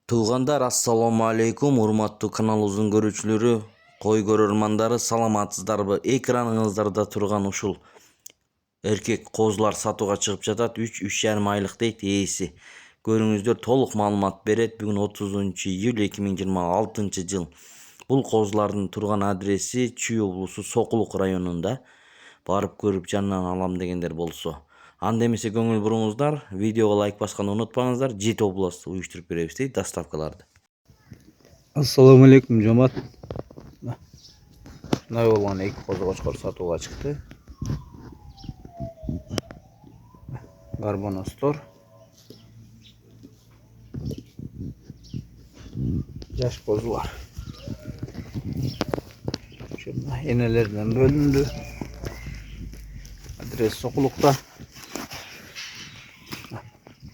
Туугандар, ассаламу алейкум, урматтуу каналыбыздын көрүүчүлөрү, кой көрөрмандары, саламатсыздарбы? Экраныңыздарда турган ушул эркек козулар сатууга чыгып жатат. 3-3,5 айлык дейт ээси. Көрүңүздөр, толук маалымат берет. Бүгүн 30-июль 2026 жыл. Бул козулардын турган адреси Чүй облусу Сокулук районунда. Барып көрүп жанынан алам дегендер болсо. Анда эмесе көңүл буруңуздар, видеого лайк басканды унутпаңыздар. Жети област уюштуруп беребиз дейт доставкаларды. Ассаламу алейкум, жомат. Мындай болгон эки козу кочкор сатууга чыкты. Гарбоностор. Жаш козулар. Ушунда энелерден бөлүндү. Адрес Сокулукта.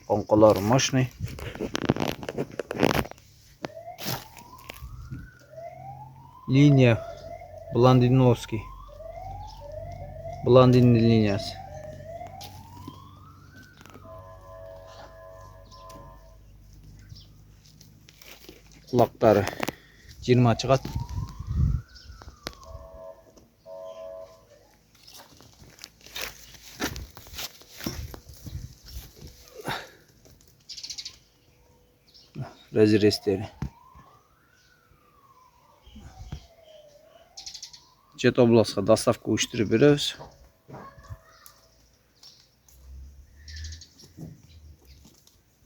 Коңколор мощный. Линия Блондиновский. Блондинный линиясы. Кулактары 20 чыгат. Разрестери. Жети областка доставка уюштуруп беребиз.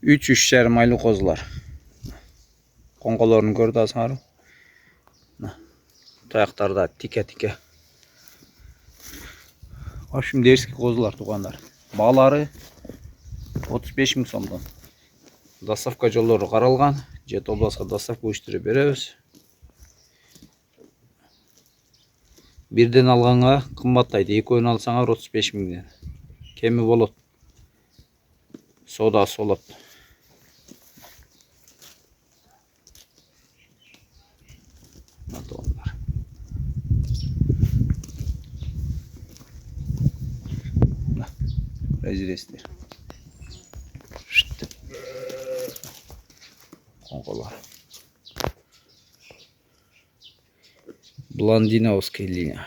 Үч жарым айлык козулар. Коңколорун көрдү азыңар. Таяктарда тике-тике. В общем, дерзкий козулар туугандар. Баалары 35 000 сомдон. Доставка жолдору каралган. Жети областка доставка уюштуруп беребиз. Бирден алганга кымбаттайт. Экөөнү алсаңар 35 000. Кеми болот. Содасы болот. Разрестер. Коңколор. Блондиновский линия.